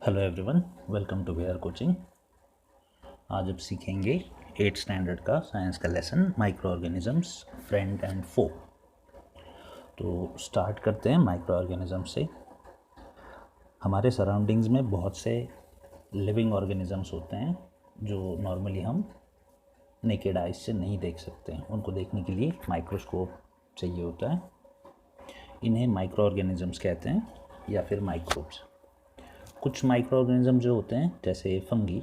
Hello everyone, welcome to where coaching. आज अब सीखेंगे 8th स्टैंडर्ड का साइंस का lesson microorganisms friend and foe. तो स्टार्ट करते हैं माइक्रो ऑर्गेनिज्म से। हमारे सराउंडिंग्स में बहुत से लिविंग ऑर्गेनिजम्स होते हैं जो नॉर्मली हम नेकेड आइज से नहीं देख सकते हैं। उनको देखने के लिए माइक्रोस्कोप चाहिए होता है। इन्हें माइक्रो ऑर्गेनिजम्स कहते हैं या फिर माइक्रोब्स। कुछ माइक्रो ऑर्गेनिज्म जो होते हैं जैसे फंगी,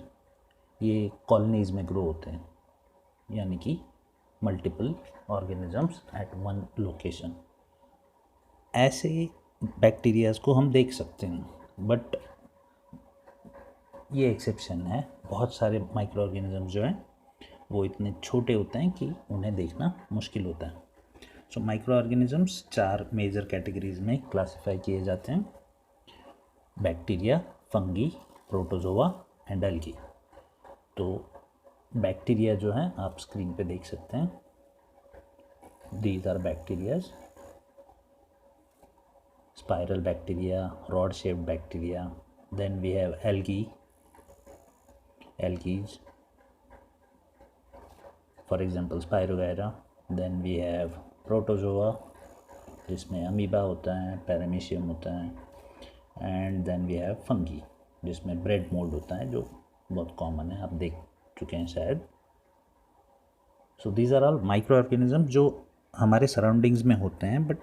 ये कॉलोनीज में ग्रो होते हैं, यानी कि multiple organisms at one location. ऐसे बैक्टीरियाज को हम देख सकते हैं, बट ये एक्सेप्शन है। बहुत सारे माइक्रो ऑर्गेनिजम्स जो हैं वो इतने छोटे होते हैं कि उन्हें देखना मुश्किल होता है। So micro organisms 4 major categories में क्लासिफाई किए जाते हैं: bacteria, fungi, protozoa and algae. तो बैक्टीरिया जो हैं आप स्क्रीन पे देख सकते हैं। These are bacterias: spiral bacteria, rod shaped bacteria. Then we have algae, for example Spirogyra. Then we have protozoa जिसमें अमीबा होता है, पैरामीशियम होता है, and then we have fungi जिसमें ब्रेड मोल्ड होता है जो बहुत कॉमन है, आप देख चुके हैं शायद। So these are all micro organism जो हमारे सराउंडिंग्स में होते हैं, बट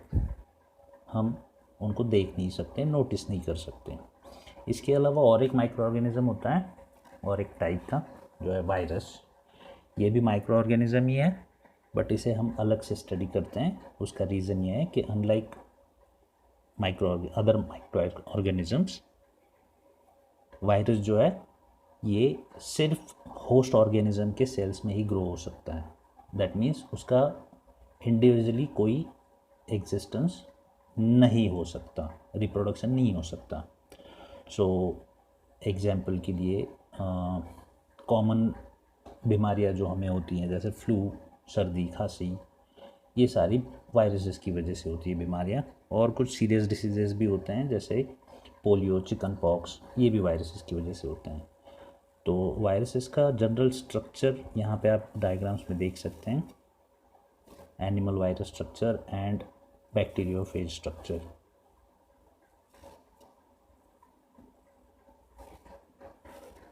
हम उनको देख नहीं सकते, नोटिस नहीं कर सकते। इसके अलावा और एक माइक्रो ऑर्गेनिज्म होता है और एक टाइप का, जो है वायरस। ये भी माइक्रो ऑर्गेनिज्म ही है, बट इसे हम अलग से स्टडी करते हैं। उसका रीज़न ये है कि unlike other micro organisms, virus जो है ये सिर्फ होस्ट ऑर्गेनिज्म के सेल्स में ही ग्रो हो सकता है। दैट मीन्स उसका इंडिविजुअली कोई एग्जिस्टेंस नहीं हो सकता, रिप्रोडक्शन नहीं हो सकता। सो एग्जाम्पल के लिए कॉमन बीमारियां जो हमें होती हैं जैसे फ्लू, सर्दी, खांसी, ये सारी वायरसेस की वजह से होती है बीमारियां। और कुछ सीरियस डिसीजेस भी होते हैं जैसे पोलियो, चिकन पॉक्स, ये भी वायरसेस की वजह से होते हैं। तो वायरसेस का जनरल स्ट्रक्चर यहाँ पे आप डायग्राम्स में देख सकते हैं: animal virus structure and bacteriophage structure.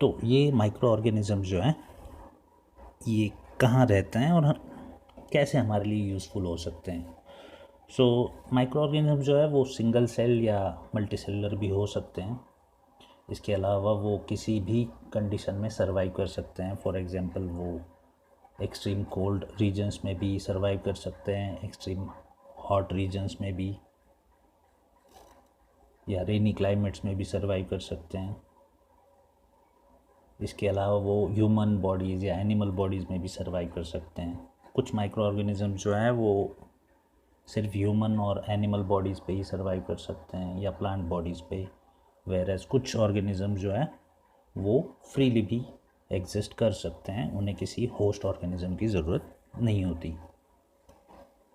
तो ये माइक्रो ऑर्गेनिज्म जो हैं ये कहाँ रहते हैं और कैसे हमारे लिए यूज़फुल हो सकते हैं। सो माइक्रो ऑर्गेनिज्म जो है वो सिंगल सेल या मल्टी सेलुलर भी हो सकते हैं। इसके अलावा वो किसी भी कंडीशन में सर्वाइव कर सकते हैं। फॉर एग्जांपल वो एक्सट्रीम कोल्ड रीजन्स में भी सर्वाइव कर सकते हैं, एक्सट्रीम हॉट रीजन्स में भी, या रेनी क्लाइमेट्स में भी सर्वाइव कर सकते हैं। इसके अलावा वो ह्यूमन बॉडीज़ या एनिमल बॉडीज़ में भी सर्वाइव कर सकते हैं। कुछ माइक्रो ऑर्गेनिज्म जो हैं वो सिर्फ ह्यूमन और एनिमल बॉडीज़ पे ही सर्वाइव कर सकते हैं या प्लांट बॉडीज़ पे, वेरएज कुछ ऑर्गेनिज्म जो है वो फ्रीली भी एग्जिस्ट कर सकते हैं, उन्हें किसी होस्ट ऑर्गेनिज्म की ज़रूरत नहीं होती।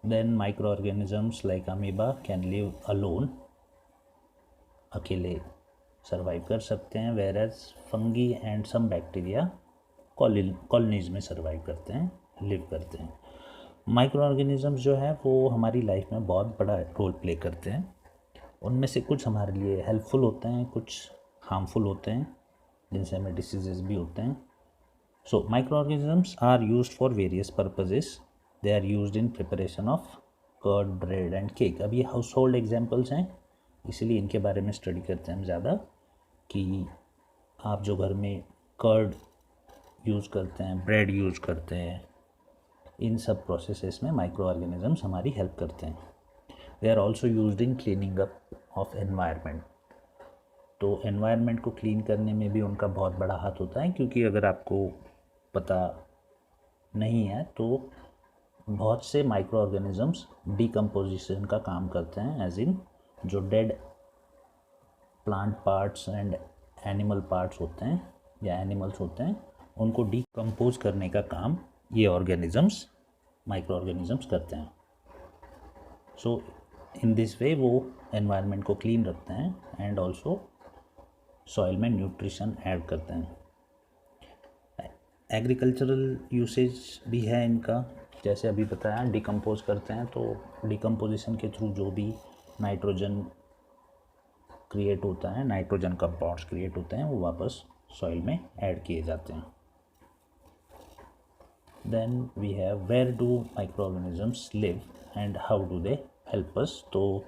Then micro organisms like amoeba can live alone, अकेले सर्वाइव कर सकते हैं, whereas fungi and some bacteria colonies में सर्वाइव करते हैं, लिव करते हैं। माइक्रो ऑर्गेनिजम्स जो है वो हमारी लाइफ में बहुत बड़ा रोल प्ले करते हैं। उनमें से कुछ हमारे लिए हेल्पफुल होते हैं, कुछ हार्मफुल होते हैं, जिनसे हमें डिसीजेस भी होते हैं। So micro organisms are used for various purposes. They are used in preparation of curd, bread and cake. अब ये हाउस होल्ड एग्जाम्पल्स हैं, इसीलिए इनके बारे में स्टडी करते हैं हम ज़्यादा, कि आप जो घर में कर्ड यूज़ करते हैं, ब्रेड यूज़ करते हैं, इन सब प्रोसेसेस में माइक्रो ऑर्गेनिजम्स हमारी हेल्प करते हैं। They are also used in cleaning up of environment. तो एनवायरनमेंट को क्लीन करने में भी उनका बहुत बड़ा हाथ होता है, क्योंकि अगर आपको पता नहीं है तो बहुत से माइक्रो ऑर्गेनिजम्स डिकम्पोजिशन का काम करते हैं, एज इन जो dead plant parts and animal parts होते हैं या एनिमल्स होते हैं, उनको डिकम्पोज करने का काम ये ऑर्गेनिजम्स, माइक्रो ऑर्गेनिजम्स करते हैं। सो इन दिस वे वो एनवायरनमेंट को क्लीन रखते हैं एंड ऑल्सो सॉइल में न्यूट्रिशन ऐड करते हैं। एग्रीकल्चरल यूसेज भी है इनका, जैसे अभी बताया डिकम्पोज करते हैं, तो डिकम्पोजिशन के थ्रू जो भी नाइट्रोजन क्रिएट होता है, नाइट्रोजन कंपाउंड्स क्रिएट होते हैं, वो वापस सॉइल में ऐड किए जाते हैं। Then we have where do micro organisms live and how do they help us. तो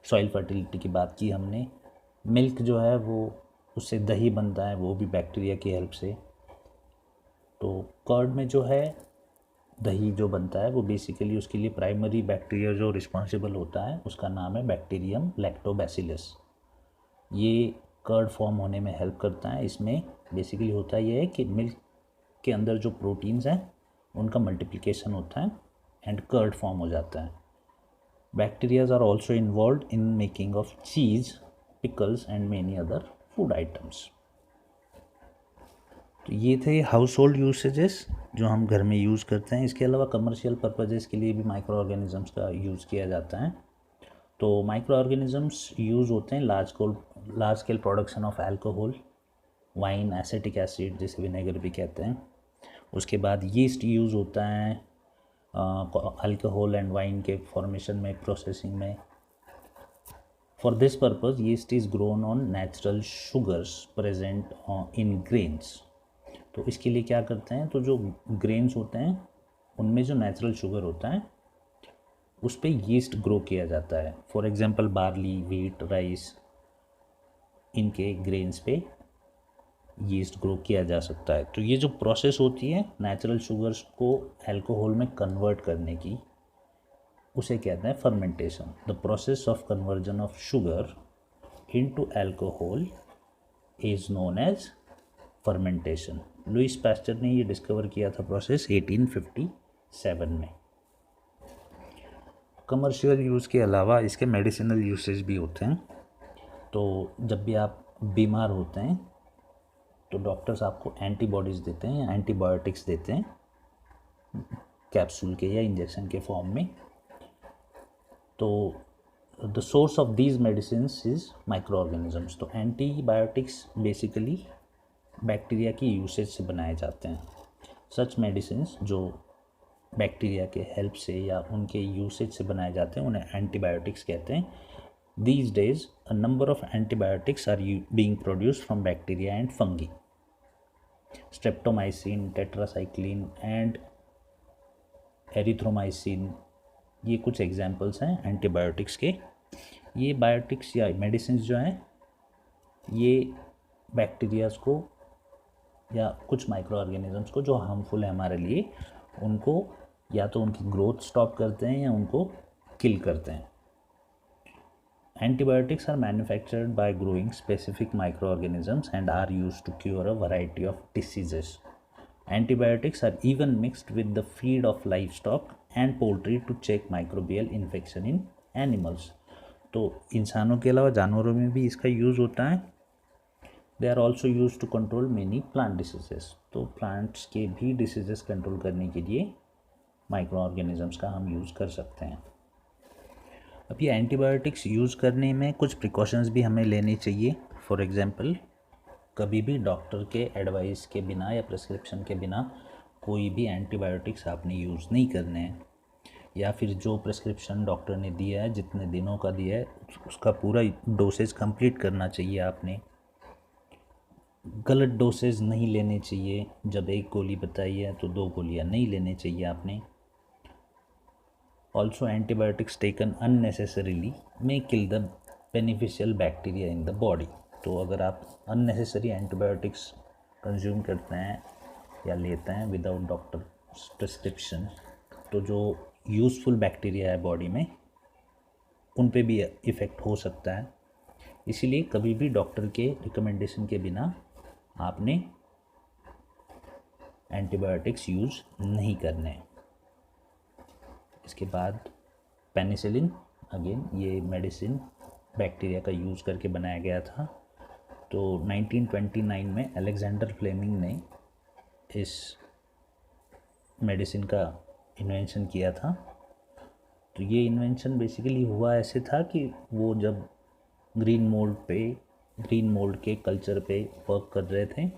सॉइल फर्टिलिटी की बात की हमने। मिल्क जो है वो, उससे दही बनता है, वो भी बैक्टीरिया की हेल्प से। तो कर्ड में जो है दही जो बनता है वो बेसिकली उसके लिए प्राइमरी बैक्टीरिया जो रिस्पॉन्सिबल होता है उसका नाम है बैक्टीरियम लैक्टोबैसिलस। ये कर्ड फॉर्म होने में हेल्प करता है। इसमें बेसिकली होता ये है कि मिल्क के अंदर जो प्रोटीन्स हैं उनका मल्टीप्लिकेशन होता है एंड कर्ड फॉर्म हो जाता है। Bacterias are also involve in making of cheese, pickles and many other food items. तो ये थे हाउस होल्ड यूसेजेस जो हम घर में यूज़ करते हैं। इसके अलावा कमर्शियल पर्पजेज़ के लिए भी माइक्रो ऑर्गेनिजम्स का यूज़ किया जाता है। तो माइक्रो ऑर्गेनिजम्स यूज़ होते हैं large scale production of alcohol, wine, acetic acid जिसे विनेगर भी कहते हैं। उसके बाद यीस्ट यूज़ होता है अल्कोहल एंड वाइन के फॉर्मेशन में, प्रोसेसिंग में। For this purpose yeast is grown on natural sugars present in grains. तो इसके लिए क्या करते हैं, तो जो ग्रेन्स होते हैं उनमें जो नेचुरल शुगर होता है उस पर यीस्ट ग्रो किया जाता है। For example barley, wheat, rice, इनके ग्रेन्स पे यीस्ट ग्रो किया जा सकता है। तो ये जो प्रोसेस होती है नेचुरल शुगर्स को अल्कोहल में कन्वर्ट करने की, उसे कहते हैं fermentation. The process of conversion of sugar into alcohol is known as fermentation. Louis Pasteur ने ये डिस्कवर किया था प्रोसेस 1857 में। कमर्शियल यूज़ के अलावा इसके मेडिसिनल यूसेज भी होते हैं। तो जब भी आप बीमार होते हैं तो डॉक्टर्स आपको एंटीबॉडीज़ देते हैं या एंटीबायोटिक्स देते हैं, कैप्सूल के या इंजेक्शन के फॉर्म में। तो the source of these medicines is micro organisms. तो एंटीबायोटिक्स बेसिकली बैक्टीरिया की यूसेज से बनाए जाते हैं। सच मेडिसिन्स जो बैक्टीरिया के हेल्प से या उनके यूसेज से बनाए जाते हैं उन्हें एंटीबायोटिक्स कहते हैं। These days, a number of antibiotics are being produced from bacteria and fungi. Streptomycin, tetracycline and erythromycin, ये कुछ एग्जाम्पल्स हैं एंटीबायोटिक्स के। ये बायोटिक्स या मेडिसिन जो हैं ये बैक्टीरियाज को या कुछ माइक्रो ऑर्गेनिजम्स को जो हार्मफुल है हमारे लिए, उनको या तो उनकी ग्रोथ स्टॉप करते हैं या उनको किल करते हैं। Antibiotics are manufactured by growing specific microorganisms and are used to cure a variety of diseases. Antibiotics are even mixed with the feed of livestock and poultry to check microbial infection in animals. तो इंसानों के अलावा जानवरों में भी इसका use होता है। They are also used to control many plant diseases. तो प्लांट्स के भी डिसीजेस कंट्रोल करने के लिए माइक्रो ऑर्गेनिजम्स का हम यूज़ कर सकते हैं। अब ये एंटीबायोटिक्स यूज़ करने में कुछ प्रिकॉशंस भी हमें लेने चाहिए। फॉर एग्ज़ाम्पल, कभी भी डॉक्टर के एडवाइस के बिना या प्रिस्क्रिप्शन के बिना कोई भी एंटीबायोटिक्स आपने यूज़ नहीं करने हैं, या फिर जो प्रिस्क्रिप्शन डॉक्टर ने दिया है, जितने दिनों का दिया है, उसका पूरा डोसेज कंप्लीट करना चाहिए आपने। गलत डोसेज नहीं लेने चाहिए। जब एक गोली बताई है तो 2 गोलियाँ नहीं लेने चाहिए आपने। Also, antibiotics taken unnecessarily may kill the beneficial bacteria in the body. तो अगर आप unnecessary antibiotics कंज्यूम करते हैं या लेते हैं विदाउट डॉक्टर प्रिस्क्रिप्शन, तो जो यूज़फुल बैक्टीरिया है बॉडी में उन पे भी इफ़ेक्ट हो सकता है। इसीलिए कभी भी डॉक्टर के रिकमेंडेशन के बिना आपने एंटीबायोटिक्स यूज़ नहीं करने हैं। इसके बाद पेनिसिलिन, अगेन ये मेडिसिन बैक्टीरिया का यूज़ करके बनाया गया था। तो 1929 में अलेक्जेंडर फ्लेमिंग ने इस मेडिसिन का इन्वेंशन किया था। तो ये इन्वेंशन बेसिकली हुआ ऐसे था कि वो जब ग्रीन मोल्ड पे ग्रीन मोल्ड के कल्चर पे वर्क कर रहे थे,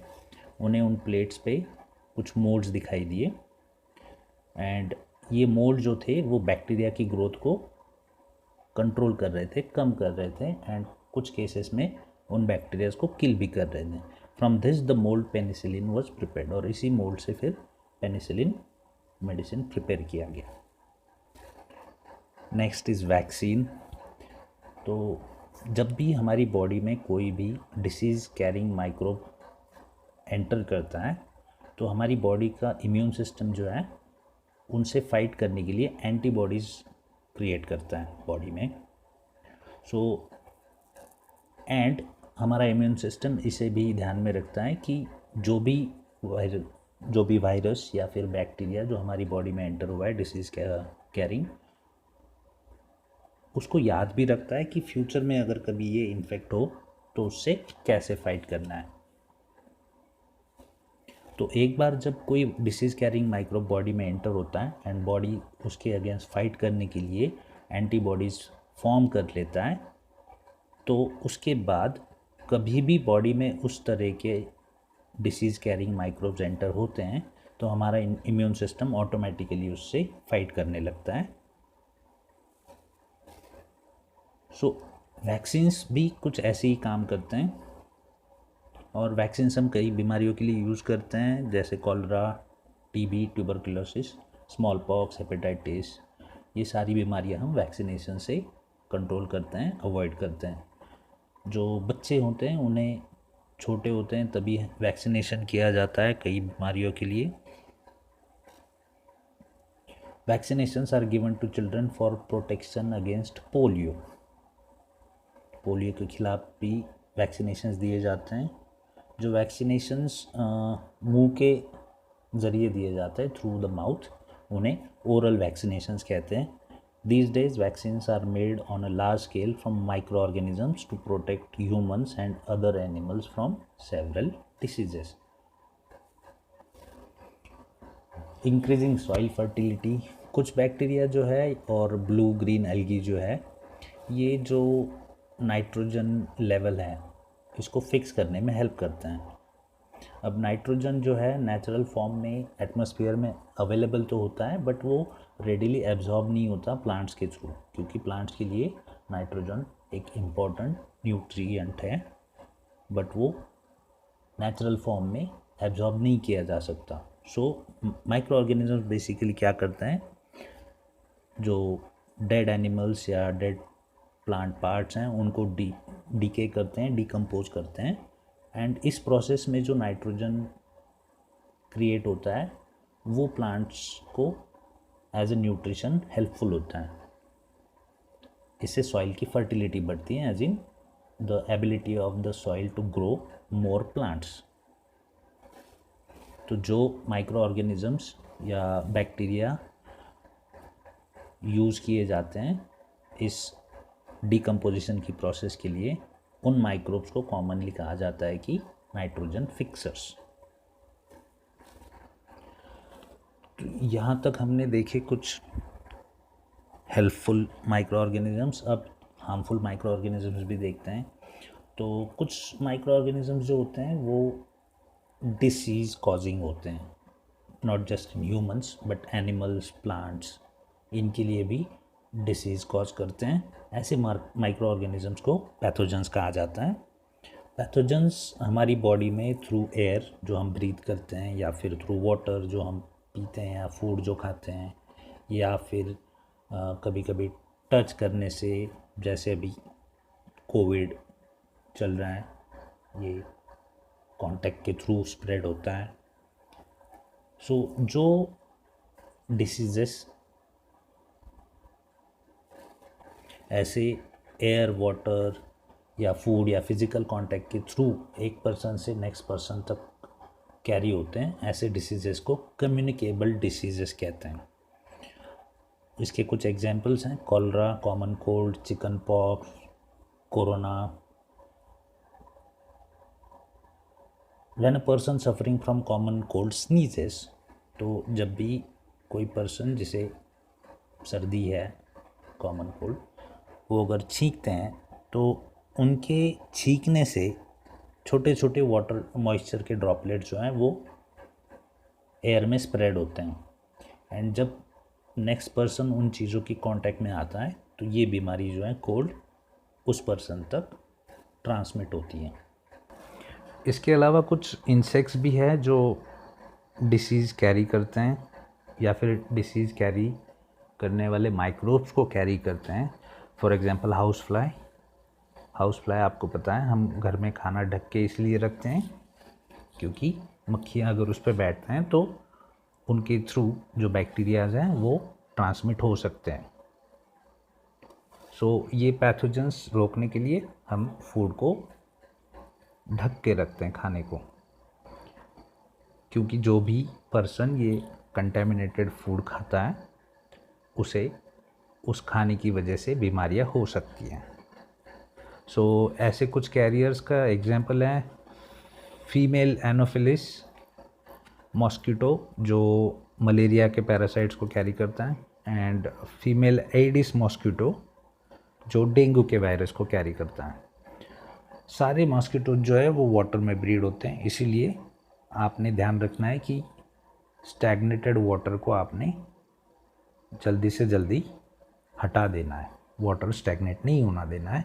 उन्हें उन प्लेट्स पे कुछ मोल्ड्स दिखाई दिए एंड ये मोल्ड जो थे वो बैक्टीरिया की ग्रोथ को कंट्रोल कर रहे थे, कम कर रहे थे एंड कुछ केसेस में उन बैक्टीरियाज को किल भी कर रहे थे। From this the mould penicillin was prepared, और इसी मोल्ड से फिर पेनिसिलिन मेडिसिन प्रिपेयर किया गया। Next is vaccine. तो जब भी हमारी बॉडी में कोई भी डिसीज़ कैरिंग माइक्रोब एंटर करता है तो हमारी बॉडी का इम्यून सिस्टम जो है उनसे फाइट करने के लिए एंटीबॉडीज़ क्रिएट करता है बॉडी में। एंड हमारा इम्यून सिस्टम इसे भी ध्यान में रखता है कि जो भी वायरस या फिर बैक्टीरिया जो हमारी बॉडी में एंटर हुआ है डिसीज़ कैरिंग, उसको याद भी रखता है कि फ्यूचर में अगर कभी ये इन्फेक्ट हो तो उससे कैसे फाइट करना है। तो एक बार जब कोई डिसीज़ कैरिंग माइक्रोब बॉडी में एंटर होता है एंड बॉडी उसके अगेंस्ट फाइट करने के लिए एंटीबॉडीज़ फॉर्म कर लेता है, तो उसके बाद कभी भी बॉडी में उस तरह के डिसीज़ कैरिंग माइक्रोब्स एंटर होते हैं तो हमारा इम्यून सिस्टम ऑटोमेटिकली उससे फाइट करने लगता है। वैक्सीन्स भी कुछ ऐसे ही काम करते हैं, और वैक्सीन्स हम कई बीमारियों के लिए यूज़ करते हैं जैसे cholera, TB, tuberculosis, small pox, hepatitis. ये सारी बीमारियां हम वैक्सीनेशन से कंट्रोल करते हैं, अवॉइड करते हैं। जो बच्चे होते हैं उन्हें छोटे होते हैं तभी वैक्सीनेशन किया जाता है कई बीमारियों के लिए। Vaccinations are given to children for protection against polio. Polio के खिलाफ भी वैक्सीनेशंस दिए जाते हैं। जो वैक्सीनेशंस मुंह के ज़रिए दिए जाते हैं थ्रू द माउथ, उन्हें ओरल वैक्सीनेशंस कहते हैं। These days vaccines are made on a large scale from microorganisms to protect humans and other animals from several diseases. Increasing soil fertility, कुछ बैक्टीरिया जो है और ब्लू ग्रीन एल्गी जो है, ये जो नाइट्रोजन लेवल है इसको फिक्स करने में हेल्प करते हैं। अब नाइट्रोजन जो है नेचुरल फॉर्म में एटमॉस्फेयर में अवेलेबल तो होता है बट वो रेडिली एब्जॉर्ब नहीं होता प्लांट्स के थ्रू, क्योंकि प्लांट्स के लिए नाइट्रोजन एक इम्पॉर्टेंट न्यूट्रिएंट है बट वो नेचुरल फॉर्म में एब्जॉर्ब नहीं किया जा सकता। माइक्रो ऑर्गेनिजम्स बेसिकली क्या करते हैं, जो डेड एनिमल्स या डेड प्लांट पार्ट्स हैं उनको डीके करते हैं, डिकम्पोज करते हैं एंड इस प्रोसेस में जो नाइट्रोजन क्रिएट होता है वो प्लांट्स को एज ए न्यूट्रिशन हेल्पफुल होता है। इससे सॉइल की फर्टिलिटी बढ़ती है, as in the ability of the soil to grow more plants. तो जो माइक्रो ऑर्गेनिजम्स या बैक्टीरिया यूज़ किए जाते हैं इस डिकम्पोजिशन की प्रोसेस के लिए, उन माइक्रोब्स को कॉमनली कहा जाता है कि नाइट्रोजन फिक्सर्स। तो यहाँ तक हमने देखे कुछ हेल्पफुल माइक्रो ऑर्गेनिजम्स, अब हार्मफुल माइक्रो ऑर्गेनिजम्स भी देखते हैं। तो कुछ माइक्रो ऑर्गेनिजम्स जो होते हैं वो डिसीज़ कॉजिंग होते हैं, not just in humans but animals, plants, इनके लिए भी डिसीज़ कॉज करते हैं। ऐसे माइक्रो ऑर्गेनिजम्स को पैथोजेंस कहा जाता है। पैथोजेंस हमारी बॉडी में थ्रू एयर जो हम ब्रीथ करते हैं या फिर थ्रू वाटर जो हम पीते हैं या फूड जो खाते हैं या फिर कभी कभी टच करने से, जैसे अभी कोविड चल रहा है ये कांटेक्ट के थ्रू स्प्रेड होता है। जो डिसीजेस ऐसे एयर, वाटर या फूड या फिज़िकल कांटेक्ट के थ्रू एक पर्सन से नेक्स्ट पर्सन तक कैरी होते हैं, ऐसे डिसीजेस को कम्युनिकेबल डिसीजेस कहते हैं। इसके कुछ एग्जांपल्स हैं cholera, common cold, chicken pox, corona. When a person suffering from common cold sneezes, तो जब भी कोई पर्सन जिसे सर्दी है, कॉमन कोल्ड, वो अगर छींकते हैं तो उनके छींकने से छोटे छोटे वाटर मॉइस्चर के ड्रॉपलेट जो हैं वो एयर में स्प्रेड होते हैं, एंड जब नेक्स्ट पर्सन उन चीज़ों की कांटेक्ट में आता है तो ये बीमारी जो है कोल्ड उस पर्सन तक ट्रांसमिट होती है। इसके अलावा कुछ इंसेक्ट्स भी है जो डिसीज़ कैरी करते हैं या फिर डिसीज़ कैरी करने वाले माइक्रोब्स को कैरी करते हैं। फॉर एग्जांपल हाउस फ्लाई आपको पता है हम घर में खाना ढक के इसलिए रखते हैं क्योंकि मक्खियाँ अगर उस पर बैठते हैं तो उनके थ्रू जो बैक्टीरियाज हैं वो ट्रांसमिट हो सकते हैं। सो ये पैथोजेंस रोकने के लिए हम फूड को ढक के रखते हैं खाने को, क्योंकि जो भी पर्सन ये कंटेमिनेटेड फूड खाता है उसे उस खाने की वजह से बीमारियां हो सकती हैं। सो ऐसे कुछ कैरियर्स का एग्जांपल है फीमेल एनोफिलिस मॉस्किटो जो मलेरिया के पैरासाइट्स को कैरी करता है, एंड फीमेल एडिस मॉस्किटो जो डेंगू के वायरस को कैरी करता है। सारे मॉस्किटो जो है वो वाटर में ब्रीड होते हैं, इसीलिए आपने ध्यान रखना है कि स्टैग्नेटेड वाटर को आपने जल्दी से जल्दी हटा देना है, वाटर स्टैग्नेट नहीं होना देना है।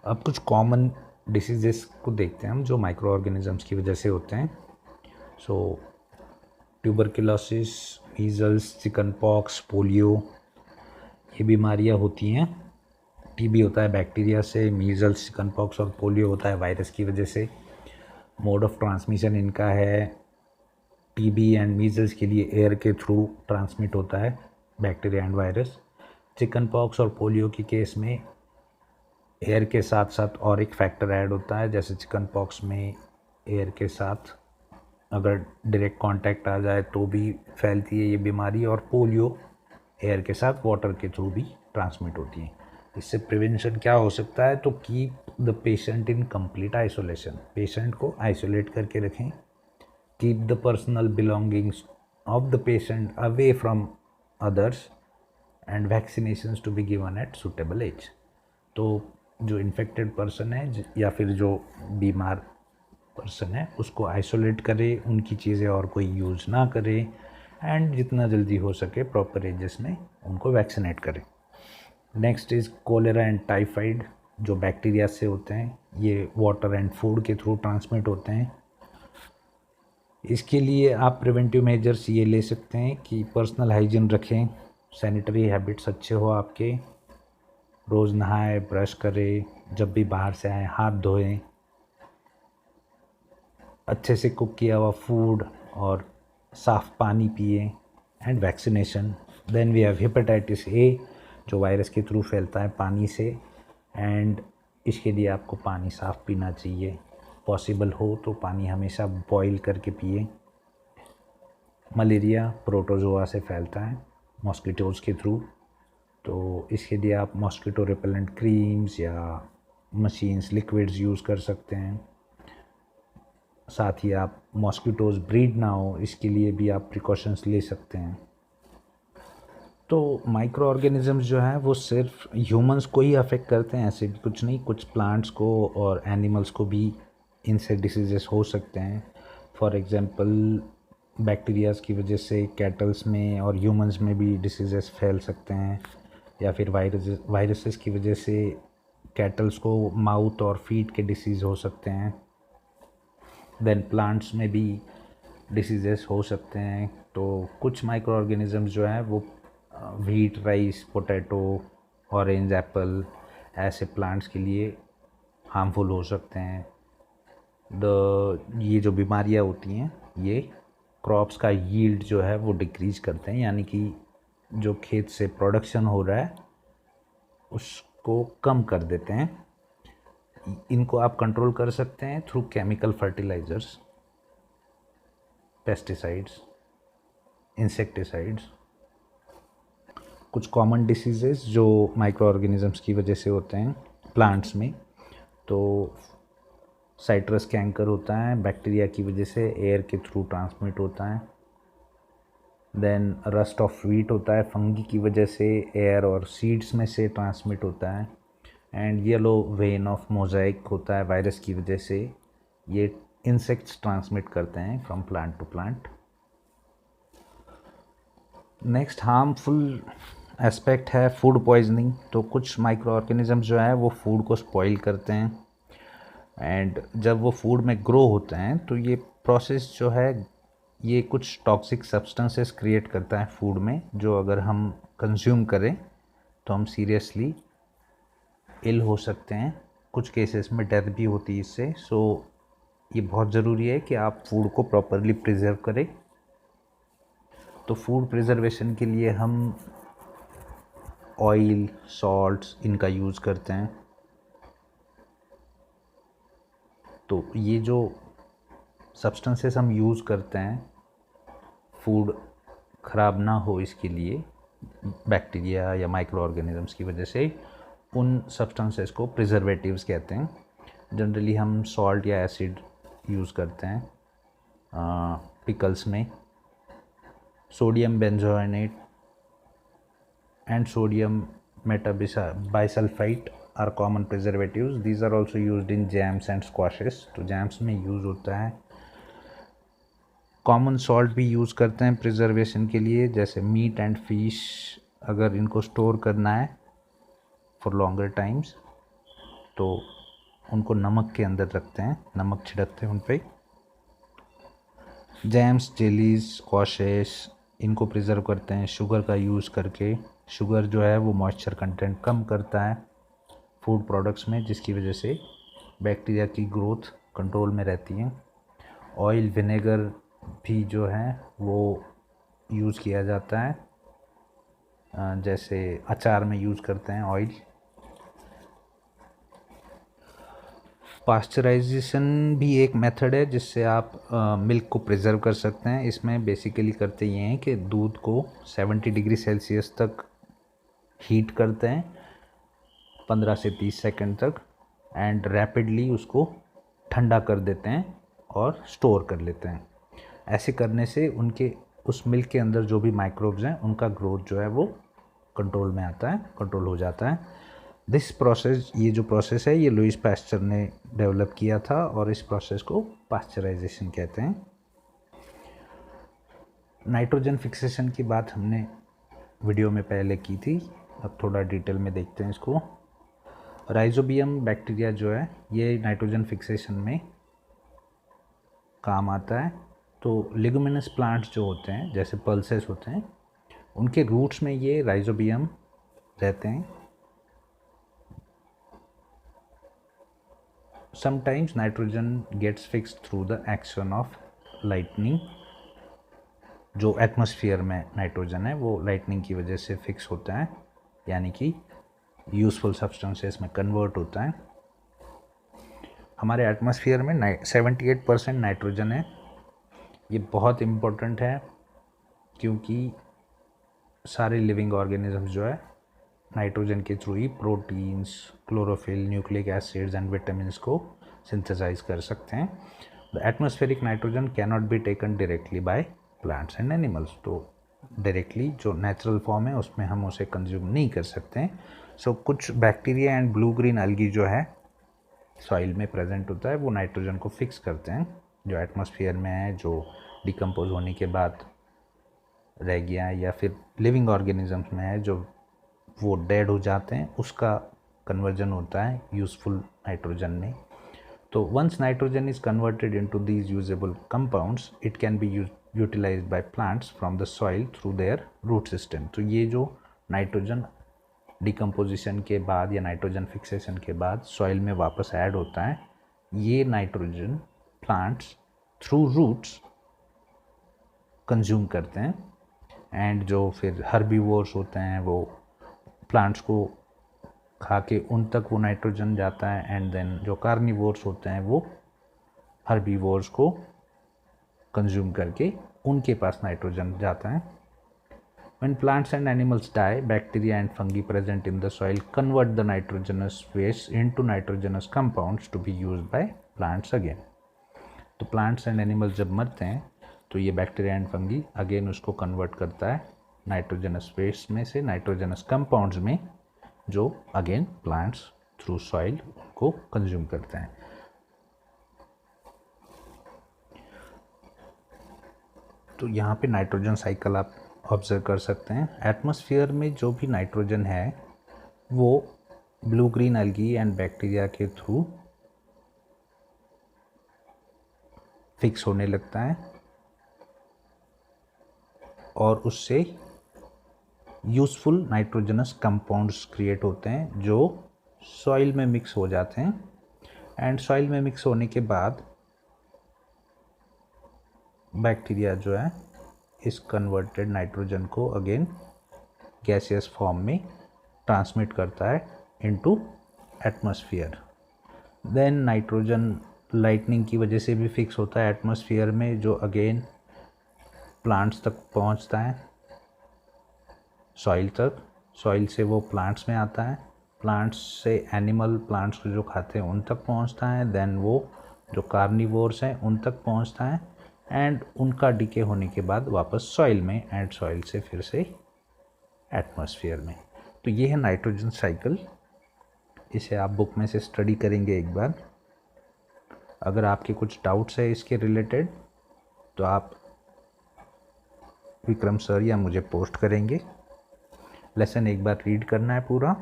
अब कुछ कॉमन डिसीजेस को देखते हैं हम जो माइक्रो ऑर्गेनिजम्स की वजह से होते हैं। So tuberculosis, measles, chickenpox, polio ये बीमारियां होती हैं। टीबी होता है बैक्टीरिया से, मीजल्स, चिकन पॉक्स और पोलियो होता है वायरस की वजह से। मोड ऑफ ट्रांसमिशन इनका है टीबी एंड मीजल्स के लिए एयर के थ्रू ट्रांसमिट होता है bacteria and virus. Chicken pox और पोलियो के केस में एयर के साथ साथ और एक फैक्टर ऐड होता है, जैसे चिकन पॉक्स में एयर के साथ अगर डायरेक्ट कांटेक्ट आ जाए तो भी फैलती है ये बीमारी, और पोलियो एयर के साथ वाटर के थ्रू भी ट्रांसमिट होती है। इससे प्रिवेंशन क्या हो सकता है, तो keep the patient in complete isolation, patient को आइसोलेट करके रखें। Keep the personal belongings of the patient away from others and vaccinations to be given at suitable age. तो जो इन्फेक्टेड पर्सन है या फिर जो बीमार पर्सन है उसको आइसोलेट करे, उनकी चीज़ें और कोई यूज़ ना करे, एंड जितना जल्दी हो सके प्रॉपर एजेस में उनको वैक्सीनेट करें। Next is cholera and typhoid जो बैक्टीरिया से होते हैं, ये वाटर एंड फूड के थ्रू ट्रांसमिट होते हैं। इसके लिए आप प्रिवेंटिव मेजर्स ये ले सकते हैं कि पर्सनल हाइजीन रखें, सैनिटरी हैबिट्स अच्छे हो आपके, रोज़ नहाए, ब्रश करें, जब भी बाहर से आए हाथ धोएं, अच्छे से कुक किया हुआ फूड और साफ़ पानी पिए, and vaccination. Then we have hepatitis A जो वायरस के थ्रू फैलता है पानी से, एंड इसके लिए आपको पानी साफ़ पीना चाहिए, पॉसिबल हो तो पानी हमेशा बॉईल करके पिए। मलेरिया प्रोटोजोआ से फैलता है मॉस्किटोज़ के थ्रू, तो इसके लिए आप मॉस्किटो रिपेलेंट क्रीम्स या मशीन्स, लिक्विड्स यूज़ कर सकते हैं। साथ ही आप मॉस्किटोज़ ब्रीड ना हो इसके लिए भी आप प्रिकॉशंस ले सकते हैं। तो माइक्रो ऑर्गेनिजम्स जो हैं वो सिर्फ ह्यूमंस को ही अफेक्ट करते हैं, ऐसे भी कुछ नहीं, कुछ प्लांट्स को और एनिमल्स को भी इनसे डिसीजेस हो सकते हैं। फॉर एग्जांपल बैक्टीरियाज की वजह से कैटल्स में और ह्यूमंस में भी डिसीजेस फैल सकते हैं, या फिर वायरसेस की वजह से कैटल्स को माउथ और फीट के डिसीज़ हो सकते हैं। देन प्लांट्स में भी डिसीजेस हो सकते हैं। तो कुछ माइक्रो ऑर्गेनिजम्स जो हैं वो wheat, rice, potato, orange, Apple ऐसे प्लांट्स के लिए हार्मफुल हो सकते हैं। ये जो बीमारियां होती हैं ये क्रॉप्स का यील्ड जो है वो डिक्रीज करते हैं, यानी कि जो खेत से प्रोडक्शन हो रहा है उसको कम कर देते हैं। इनको आप कंट्रोल कर सकते हैं through chemical fertilizers, pesticides, insecticides. कुछ कॉमन डिसीजेस जो माइक्रो ऑर्गेनिजम्स की वजह से होते हैं प्लांट्स में, तो साइट्रस कैंकर होता है बैक्टीरिया की वजह से, एयर के थ्रू ट्रांसमिट होता है। देन रस्ट ऑफ वीट होता है, फंगी की वजह से एयर और सीड्स में से ट्रांसमिट होता है। And yellow vein of Mosaic होता है वायरस की वजह से, ये इंसेक्ट्स ट्रांसमिट करते हैं from plant to plant. Next harmful aspect है फूड पॉइजनिंग। तो कुछ माइक्रो ऑर्गेनिज्म जो है वो फूड को स्पॉइल करते हैं, एंड जब वो फूड में ग्रो होते हैं तो ये प्रोसेस जो है ये कुछ टॉक्सिक सब्सटेंसेस क्रिएट करता है फूड में, जो अगर हम कंज्यूम करें तो हम सीरियसली इल हो सकते हैं, कुछ केसेस में डेथ भी होती है इससे। सो ये बहुत ज़रूरी है कि आप फूड को प्रॉपरली प्रिजर्व करें। तो फूड प्रिजर्वेशन के लिए हम ऑयल, सॉल्ट्स इनका यूज़ करते हैं। तो ये जो सब्सटेंसेस हम यूज़ करते हैं फूड ख़राब ना हो इसके लिए, बैक्टीरिया या माइक्रो ऑर्गेनिजम्स की वजह से, उन सब्सटेंसेस को प्रिजर्वेटिव्स कहते हैं। जनरली हम सॉल्ट या एसिड यूज़ करते हैं पिकल्स में। Sodium benzoate and sodium metabisulfite are common preservatives. These are also used in jams and squashes. तो जैम्स में यूज़ होता है। कॉमन सॉल्ट भी यूज़ करते हैं प्रिजर्वेशन के लिए, जैसे मीट एंड फिश अगर इनको स्टोर करना है फॉर लॉन्गर टाइम्स तो उनको नमक के अंदर रखते हैं, नमक छिड़कते हैं उन पर। जैम्स, जेलीज, स्क्वाशेस इनको प्रिजर्व करते हैं शुगर का यूज़ करके। शुगर जो है वो मॉइस्चर कंटेंट कम करता है फूड प्रोडक्ट्स में, जिसकी वजह से बैक्टीरिया की ग्रोथ कंट्रोल में रहती है। ऑयल, विनेगर भी जो है वो यूज़ किया जाता है, जैसे अचार में यूज़ करते हैं ऑयल। पास्चराइजेशन भी एक मेथड है जिससे आप मिल्क को प्रिजर्व कर सकते हैं। इसमें बेसिकली करते ये हैं कि दूध को 70 डिग्री सेल्सियस तक हीट करते हैं 15 से 30 सेकंड तक, एंड रैपिडली उसको ठंडा कर देते हैं और स्टोर कर लेते हैं। ऐसे करने से उनके उस मिल्क के अंदर जो भी माइक्रोब्स हैं उनका ग्रोथ जो है वो कंट्रोल में आता है, कंट्रोल हो जाता है। दिस प्रोसेस, ये जो प्रोसेस है ये लुईस पास्चर ने डेवलप किया था और इस प्रोसेस को पास्चराइजेशन कहते हैं। नाइट्रोजन फिक्सेशन की बात हमने वीडियो में पहले की थी, अब थोड़ा डिटेल में देखते हैं इसको। राइजोबियम बैक्टीरिया जो है ये नाइट्रोजन फिक्सेशन में काम आता है। तो लिगुमिनस प्लांट्स जो होते हैं जैसे पल्सेस होते हैं उनके रूट्स में ये राइजोबियम रहते हैं। Sometimes nitrogen gets fixed through the action of lightning. जो एटमॉस्फेयर में नाइट्रोजन है वो लाइटनिंग की वजह से फिक्स होता है, यानी कि यूज़फुल सब्सटेंसेस में कन्वर्ट होता है। हमारे एटमॉस्फेयर में 78% नाइट्रोजन है। ये बहुत इम्पोर्टेंट है क्योंकि सारे लिविंग ऑर्गेनिजम्स जो है नाइट्रोजन के through he proteins, chlorophyll, nucleic acids and vitamins को सिंथेसाइज कर सकते हैं। The atmospheric nitrogen can not be taken directly by plants and animals. तो डायरेक्टली जो नेचुरल फॉर्म है उसमें हम उसे कंज्यूम नहीं कर सकते हैं। सो कुछ bacteria and blue green algae जो है सॉइल में प्रेजेंट होता है वो नाइट्रोजन को फिक्स करते हैं, जो एटमॉस्फेयर में है, जो डिकम्पोज होने के बाद रह गया है, या फिर लिविंग ऑर्गेनिजम्स में है जो वो डेड हो जाते हैं, उसका कन्वर्जन होता है यूज़फुल नाइट्रोजन में। तो once nitrogen is converted into these usable compounds it can be utilized by plants from the soil through their root system. तो ये जो नाइट्रोजन डिकम्पोजिशन के बाद या नाइट्रोजन फिक्सेशन के बाद सॉइल में वापस ऐड होता है, ये nitrogen plants through roots consume करते हैं। एंड जो फिर हर्बीवोर्स होते हैं वो प्लांट्स को खा के उन तक वो नाइट्रोजन जाता है, एंड देन जो कार्निवोर्स होते हैं वो हर्बीवोर्स को कंज्यूम करके उनके पास नाइट्रोजन जाता है। When plants and animals die, bacteria and fungi present in the soil convert the nitrogenous waste into nitrogenous compounds to be used by plants again. तो plants and animals जब मरते हैं तो ये बैक्टीरिया एंड फंगी अगेन उसको convert करता है nitrogenous waste में से नाइट्रोजनस कंपाउंड्स में, जो अगेन प्लांट्स थ्रू सॉइल को कंज्यूम करते हैं। तो यहाँ पे नाइट्रोजन साइकिल आप ऑब्जर्व कर सकते हैं। एटमॉस्फेयर में जो भी नाइट्रोजन है वो blue green algae and bacteria के थ्रू फिक्स होने लगता है और उससे यूज़फुल नाइट्रोजनस कंपाउंड्स क्रिएट होते हैं जो सॉइल में मिक्स हो जाते हैं। एंड सॉइल में मिक्स होने के बाद बैक्टीरिया जो है इस कन्वर्टेड नाइट्रोजन को अगेन गैसियस फॉर्म में ट्रांसमिट करता है into atmosphere. Then nitrogen lightning की वजह से भी फिक्स होता है एटमॉस्फेयर में, जो अगेन प्लांट्स तक पहुंचता है, सॉइल तक। सॉइल से वो प्लांट्स में आता है, प्लांट्स से एनिमल प्लांट्स को जो खाते हैं उन तक पहुंचता है, देन वो जो कार्निवोर्स हैं उन तक पहुंचता है एंड उनका डिके होने के बाद वापस सॉइल में एंड सॉइल से फिर से एटमॉस्फेयर में। तो ये है नाइट्रोजन साइकिल। इसे आप बुक में से स्टडी करेंगे एक बार। अगर आपके कुछ डाउट्स है इसके रिलेटेड तो आप विक्रम सर या मुझे पोस्ट करेंगे। लेसन एक बार रीड करना है पूरा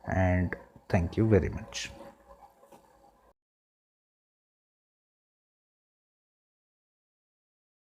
and thank you very much.